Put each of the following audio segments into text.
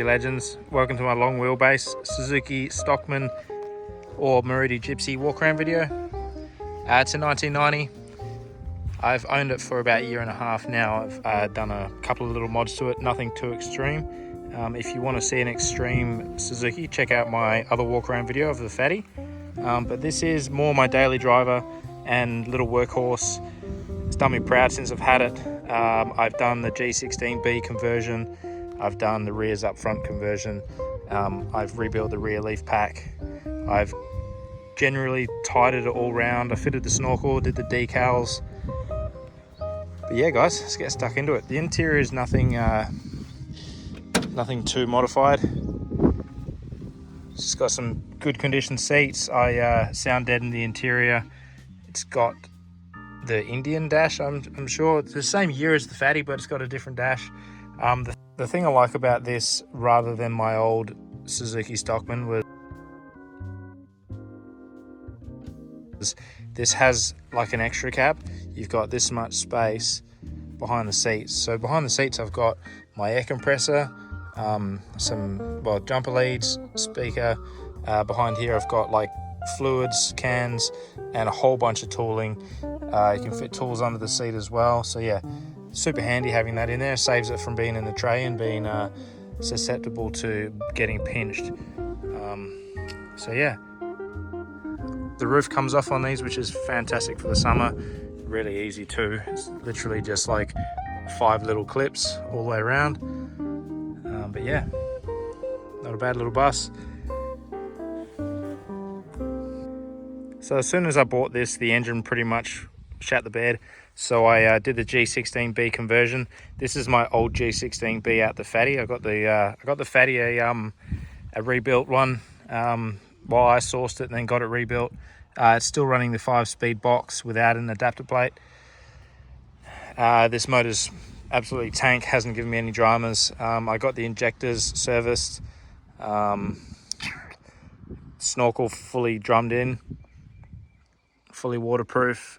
Howdy legends, welcome to my long wheelbase Suzuki Stockman or Maruti Gypsy walk around video. It's a 1990. I've owned it for about a year and a half now. I've done a couple of little mods to it, nothing too extreme. If you want to see an extreme Suzuki, check out my other walk around video of the Fatty. But this is more my daily driver and little workhorse. It's done me proud since I've had it. I've done the G16B conversion. I've done the rears up front conversion. I've rebuilt the rear leaf pack. I've generally tied it all round. I fitted the snorkel, did the decals. But yeah guys, let's get stuck into it. The interior is nothing too modified. It's just got some good condition seats. I sound dead in the interior. It's got the Indian dash, I'm sure. It's the same year as the Fatty, but it's got a different dash. The thing I like about this, rather than my old Suzuki Stockman, was this has like an extra cab. You've got this much space behind the seats. So behind the seats I've got my air compressor, some jumper leads, speaker. Behind here I've got like fluids, cans, and a whole bunch of tooling. You can fit tools under the seat as well. So yeah, super handy having that in there. Saves it from being in the tray and being susceptible to getting pinched. So yeah, the roof comes off on these, which is fantastic for the summer. Really easy too. It's literally just like 5 little clips all the way around. But yeah, not a bad little bus. So as soon as I bought this, the engine pretty much shat the bed. So I did the G16B conversion. This is my old G16B out the Fatty. I got the Fatty a rebuilt one while I sourced it and then got it rebuilt. It's still running the 5-speed box without an adapter plate. This motor's absolutely tank, hasn't given me any dramas. I got the injectors serviced, snorkel fully drummed in, fully waterproof.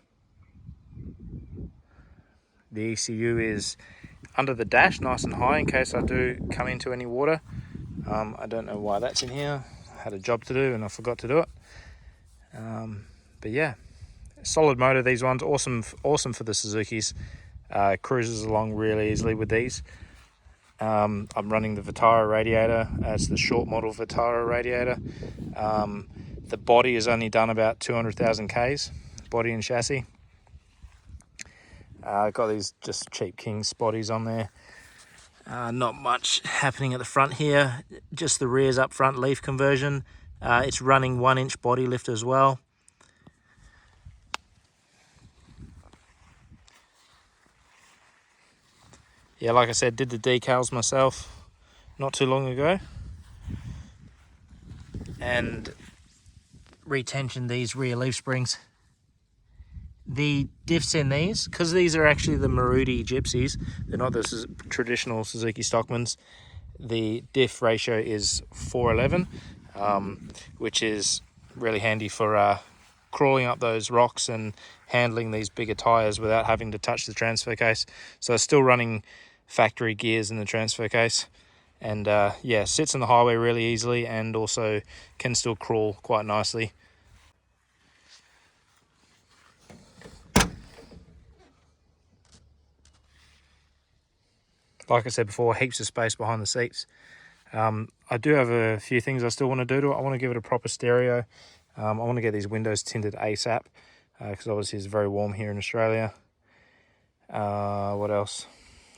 The ECU is under the dash, nice and high in case I do come into any water. I don't know why that's in here. I had a job to do and I forgot to do it. But yeah, solid motor, these ones. Awesome for the Suzukis. Cruises along really easily with these. I'm running the Vitara radiator. It's the short model Vitara radiator. The body has only done about 200,000 Ks, body and chassis. Got these just cheap Kings bodies on there. Not much happening at the front here, just the rears up front leaf conversion. It's running 1-inch body lift as well. Yeah, like I said, did the decals myself not too long ago. And retensioned these rear leaf springs. The diffs in these, because these are actually the Maruti Gypsies, they're not the traditional Suzuki Stockmans. The diff ratio is 411, which is really handy for crawling up those rocks and handling these bigger tires without having to touch the transfer case. So it's still running factory gears in the transfer case, and yeah, sits on the highway really easily and also can still crawl quite nicely. Like I said before, heaps of space behind the seats. I do have a few things I still want to do to it. I want to give it a proper stereo. I want to get these windows tinted ASAP, because obviously it's very warm here in Australia. What else?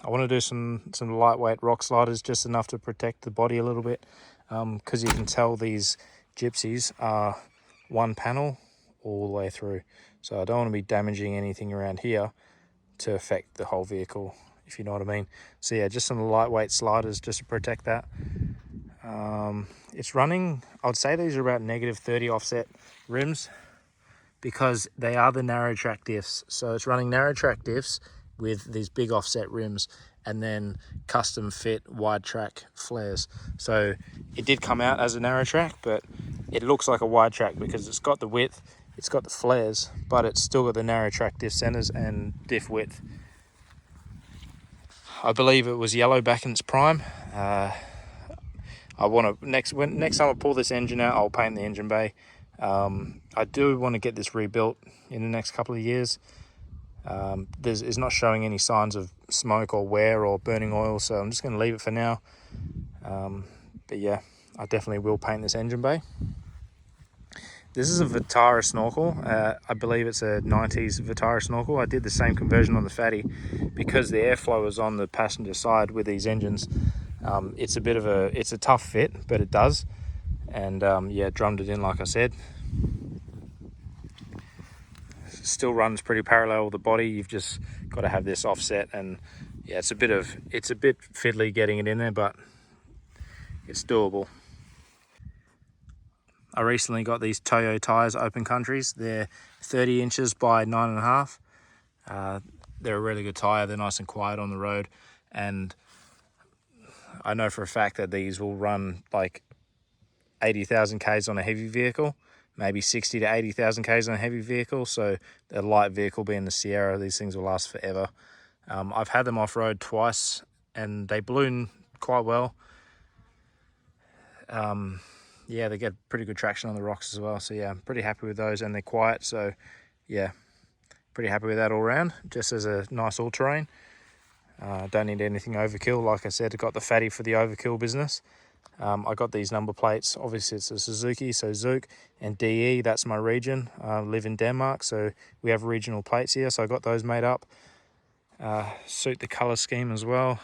I want to do some lightweight rock sliders, just enough to protect the body a little bit, because you can tell these Gypsies are one panel all the way through. So I don't want to be damaging anything around here to affect the whole vehicle, if you know what I mean. So yeah, just some lightweight sliders just to protect that. It's running, I'd say these are about -30 offset rims, because they are the narrow track diffs. So it's running narrow track diffs with these big offset rims and then custom fit wide track flares. So it did come out as a narrow track, but it looks like a wide track because it's got the width, it's got the flares, but it's still got the narrow track diff centers and diff width. I believe it was yellow back in its prime. I want to next time I pull this engine out, I'll paint the engine bay. I do want to get this rebuilt in the next couple of years. It's not showing any signs of smoke or wear or burning oil, so I'm just going to leave it for now. But yeah, I definitely will paint this engine bay. This is a Vitara snorkel. I believe it's a 90s Vitara snorkel. I did the same conversion on the Fatty because the airflow is on the passenger side with these engines. It's a tough fit, but it does. And yeah, drummed it in like I said. Still runs pretty parallel with the body. You've just got to have this offset, and yeah, it's a bit fiddly getting it in there, but it's doable. I recently got these Toyo tires, Open Countries. They're 30 inches by 9.5. They're a really good tire. They're nice and quiet on the road, and I know for a fact that these will run like 80,000 Ks on a heavy vehicle, maybe 60 to 80,000 Ks on a heavy vehicle. So a light vehicle being the Sierra, these things will last forever. I've had them off-road twice, and they balloon quite well. Yeah, they get pretty good traction on the rocks as well. So yeah, I'm pretty happy with those, and they're quiet. So yeah, pretty happy with that all around, just as a nice all-terrain. Don't need anything overkill. Like I said, I got the Fatty for the overkill business. I got these number plates. Obviously it's a Suzuki, so Zook, and DE, that's my region. I live in Denmark, so we have regional plates here, so I got those made up. Suit the color scheme as well.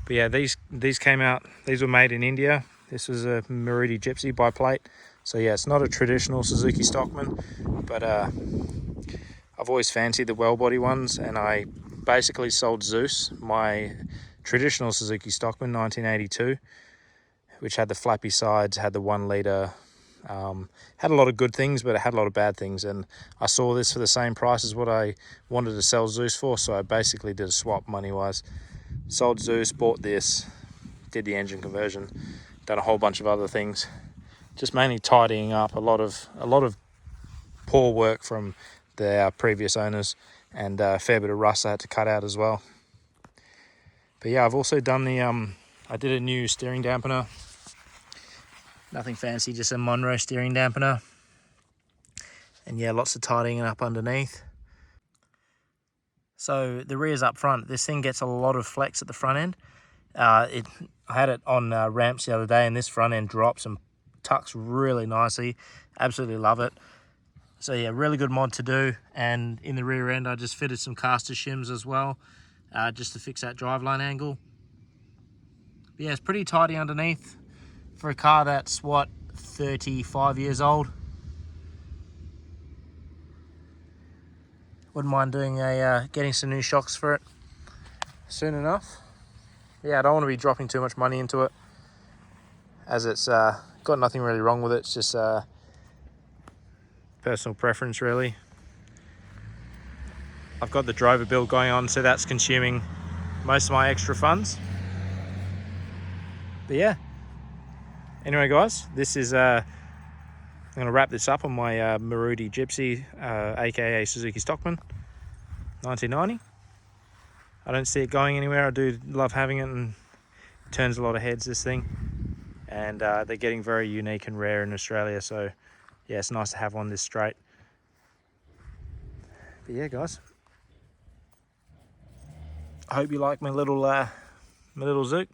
But yeah, these came out, these were made in India. This was a Maruti Gypsy by plate. So yeah, it's not a traditional Suzuki Stockman, but I've always fancied the well body ones, and I basically sold Zeus, my traditional Suzuki Stockman 1982, which had the flappy sides, had the 1 litre, had a lot of good things, but it had a lot of bad things. And I saw this for the same price as what I wanted to sell Zeus for, so I basically did a swap money-wise. Sold Zeus, bought this, did the engine conversion, done a whole bunch of other things, just mainly tidying up a lot of poor work from the previous owners, and a fair bit of rust I had to cut out as well. But yeah, I've also done the I did a new steering dampener. Nothing fancy, just a Monroe steering dampener. And yeah, lots of tidying up underneath. So the rear's up front. This thing gets a lot of flex at the front end. I had it on ramps the other day, and this front end drops and tucks really nicely. Absolutely love it. So yeah, really good mod to do. And in the rear end, I just fitted some caster shims as well, just to fix that driveline angle. But yeah, it's pretty tidy underneath for a car that's, what, 35 years old. Wouldn't mind doing getting some new shocks for it soon enough. Yeah, I don't want to be dropping too much money into it, as it's got nothing really wrong with it. It's just personal preference, really. I've got the drover build going on, so that's consuming most of my extra funds. But yeah, anyway guys, this is I'm going to wrap this up on my Maruti Gypsy, aka Suzuki Stockman 1990. I don't see it going anywhere. I do love having it, and it turns a lot of heads, this thing. And they're getting very unique and rare in Australia, so yeah, it's nice to have one this straight. But yeah guys, I hope you like my little Zook.